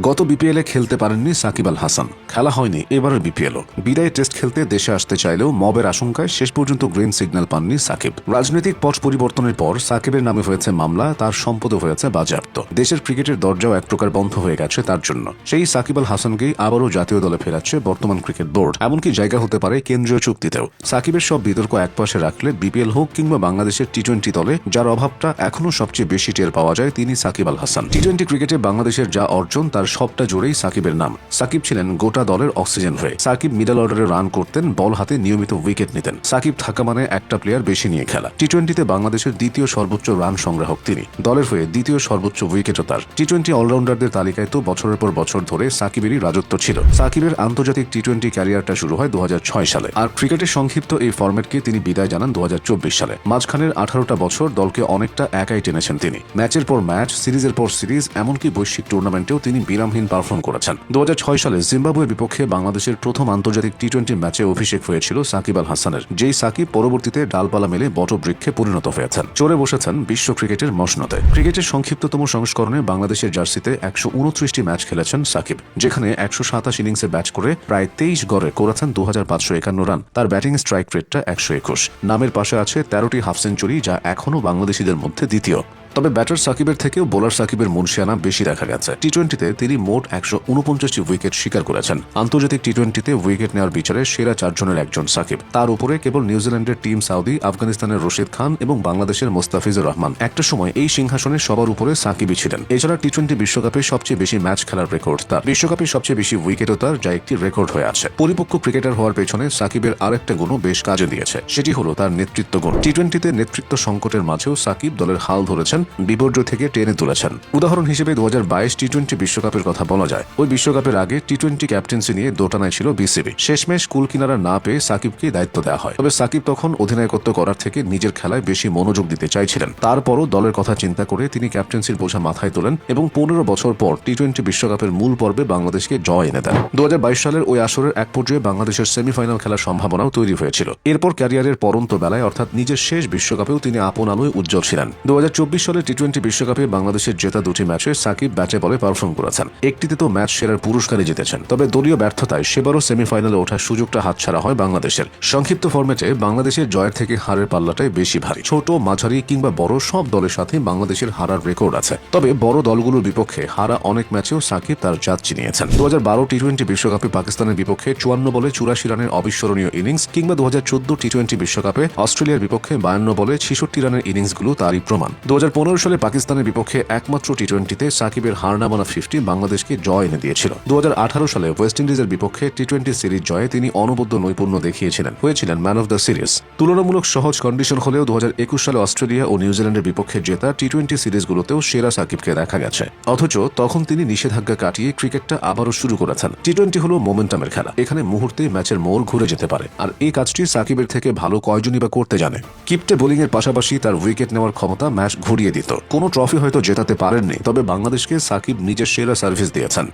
গত বিপিএলে খেলতে পারেননি সাকিব আল হাসান, খেলা হয়নি এবারের বিপিএলও। বিদায় টেস্ট খেলতে দেশে আসতে চাইলেও মবের আশঙ্কায় শেষ পর্যন্ত গ্রিন সিগন্যাল পাননি সাকিব। রাজনৈতিক পট পরিবর্তনের পর সাকিবের নামে হয়েছে মামলা, তার সম্পদও হয়েছে বাজেয়াপ্ত। দেশের ক্রিকেটের দরজাও এক প্রকার বন্ধ হয়ে গেছে তার জন্য। সেই সাকিব আল হাসানকেই আবারও জাতীয় দলে ফেরাচ্ছে বর্তমান ক্রিকেট বোর্ড। এমনকি জায়গা হতে পারে কেন্দ্রীয় চুক্তিতেও। সাকিবের সব বিতর্ক একপাশে রাখলে বিপিএল হোক কিংবা বাংলাদেশের টি-20 দলে যার অভাবটা এখনো সবচেয়ে বেশি টের পাওয়া যায় তিনি সাকিব আল হাসান। টি-20 ক্রিকেটে বাংলাদেশের যা অর্জন তার সবটা জুড়েই সাকিবের নাম। সাকিব ছিলেন গোটা দলের অক্সিজেন হয়ে। সাকিব মিডল অর্ডারে রান করতেন, বল হাতে নিয়মিত উইকেট নিতেন। সাকিব থাকা মানে একটা প্লেয়ার বেশি নিয়ে খেলা। টি-20তে বাংলাদেশের দ্বিতীয় সর্বোচ্চ রান সংগ্রাহক তিনি, দলের হয়ে দ্বিতীয় সর্বোচ্চ উইকেটও তার। টি-20 অলরাউন্ডারদের তালিকায় তো বছরের পর বছর ধরে সাকিবেরই রাজত্ব ছিল। সাকিবের আন্তর্জাতিক টি-20 ক্যারিয়ারটা শুরু হয় 2006 সালে, আর ক্রিকেটের সংক্ষিপ্ত এই ফরম্যাটকে তিনি বিদায় জানান 2024 সালে। মাঝখানের 18টা বছর দলকে অনেকটা একাই টেনেছেন তিনি। ম্যাচের পর ম্যাচ, সিরিজের পর সিরিজ, এমনকি বৈশ্বিক টুর্নামেন্টেও তিনি বিরামহীন পারফর্ম করেছেন। 2006 সালে জিম্বাবুয়ের বিপক্ষে বাংলাদেশের প্রথম আন্তর্জাতিক টি-20 ম্যাচে অভিষেক হয়েছিল সাকিব আল হাসানের, যেই সাকিব পরবর্তীতে ডালপালা মেলে বটবৃক্ষে পরিণত হয়েছেন, চড়ে বসেছেন বিশ্ব ক্রিকেটের মসনদে। ক্রিকেটের সংক্ষিপ্ততম সংস্করণে বাংলাদেশের জার্সিতে 129টি ম্যাচ খেলেছেন সাকিব, যেখানে 127 ইনিংসে ব্যাট করে প্রায় 23 গড়ে করেছেন 2551 রান। তার ব্যাটিং স্ট্রাইক রেটটা 121। নামের পাশে আছে 13টি হাফ সেঞ্চুরি, যা এখনও বাংলাদেশিদের মধ্যে দ্বিতীয়। তবে ব্যাটার সাকিবের থেকেও বোলার সাকিবের মুনশিয়ানা বেশি দেখা গেছে। টি-20তে তিনি মোট 149টি উইকেট শিকার করেছেন। আন্তর্জাতিক টি-20তে উইকেট নেওয়ার বিচারে সেরা 4 জনের একজন সাকিব। তার উপরে কেবল নিউজিল্যান্ডের টিম সাউদি, আফগানিস্তানের রশিদ খান এবং বাংলাদেশের মোস্তাফিজুর রহমান। একটা সময় এই সিংহাসনে সবার উপরে সাকিবই ছিলেন। এছাড়া টি-20 বিশ্বকাপে সবচেয়ে বেশি ম্যাচ খেলার রেকর্ড তার। বিশ্বকাপে সবচেয়ে বেশি উইকেটও তার, যা একটি রেকর্ড হয়ে আছে। পরিপক্ক ক্রিকেটার হওয়ার পেছনে সাকিবের আরেকটা গুণও বেশ কাজে দিয়েছে, সেটি হলো তার নেতৃত্ব গুণ। টি-20তে নেতৃত্ব সংকটের মাঝেও সাকিব দলের হাল ধরেছেন, বিপর্যয় থেকে টেনে তুলেছেন। উদাহরণ হিসেবে 2022 টি-20 বিশ্বকাপের কথা বলা যায়। ওই বিশ্বকাপের আগে টি-20 ক্যাপ্টেন্সি নিয়ে দোটানায় ছিল বিসিবি। শেষমেশ কুল কিনারা না পেয়ে সাকিবকে দায়িত্ব দেওয়া হয়। তবে সাকিব তখন অধিনায়কত্ব করার থেকে নিজের খেলায় বেশি মনোযোগ দিতে চাইছিলেন। তারপরও দলের কথা চিন্তা করে তিনি ক্যাপ্টেন্সির বোঝা মাথায় তোলেন এবং 15 বছর পর টি-20 বিশ্বকাপের মূল পর্বে বাংলাদেশকে জয় এনে দেন। 2022 সালের ওই আসরের এক পর্যায়ে বাংলাদেশের সেমিফাইনাল খেলার সম্ভাবনাও তৈরি হয়েছিল। এরপর ক্যারিয়ারের পরন্ত বেলায় অর্থাৎ নিজের শেষ বিশ্বকাপেও তিনি আপন আলোয় উজ্জ্বল ছিলেন। 2024 সালে টি-20 বিশ্বকাপে বাংলাদেশের জেতা দুটি ম্যাচে সাকিব ব্যাটে বলে পারফর্ম করেছেন। একটিতে তো ম্যাচ সেরার পুরস্কারই জিতেছেন। তবে দলীয় ব্যর্থতায় সেবারও সেমিফাইনালে ওঠার সুযোগটা হাতছাড়া হয় বাংলাদেশের। সংক্ষিপ্ত ফরম্যাটে বাংলাদেশের জয়ের থেকে হারের পাল্লাটাই বেশি ভারী। ছোট, মাঝারি কিংবা বড় সব দলের সাথে বাংলাদেশের হারার রেকর্ড আছে। তবে বড় দলগুলোর বিপক্ষে হারা অনেক ম্যাচেও সাকিব তার জাত চিনিয়েছেন। 2012 টি-20 বিশ্বকাপে পাকিস্তানের বিপক্ষে 54 বলে 84 রানের অবিস্মরণীয় ইনিংস, কিংবা 2014 টি-20 বিশ্বকাপে অস্ট্রেলিয়ার বিপক্ষে 52 বলে 66 রানের ইনিংসগুলো তারই প্রমাণ। 2015 সালে পাকিস্তানের বিপক্ষে একমাত্র টি-20তে সাকিবের হার না মানা 50 বাংলাদেশকে জয় এনে দিয়েছিল। 2018 সালে ওয়েস্ট ইন্ডিজের বিপক্ষে টি-20 সিরিজ জয়ে তিনি অনবদ্য নৈপুণ্য দেখিয়েছিলেন, হয়েছিলেন ম্যান অফ দ্য সিরিজ। তুলনামূলক সহজ কন্ডিশন হলেও 2021 সালে অস্ট্রেলিয়া ও নিউজিল্যান্ডের বিপক্ষে জেতা টি-20 সিরিজগুলোতেও সেরা সাকিবকে দেখা গেছে। অথচ তখন তিনি নিষেধাজ্ঞা কাটিয়ে ক্রিকেটটা আবারও শুরু করেছেন। টি-20 হলো মোমেন্টামের খেলা, এখানে মুহূর্তে ম্যাচের মোড় ঘুরে যেতে পারে, আর এই কাজটি সাকিবের থেকে ভালো কয়জনই বা করতে জানে। কিপ্টে বোলিং এর পাশাপাশি তার উইকেট নেওয়ার ক্ষমতা ম্যাচ ঘুরিয়ে দিত। কোনো ট্রফি হয়তো জেতাতে পারেননি, তবে বাংলাদেশকে সাকিব নিজের সেরা সার্ভিস দিয়েছেন।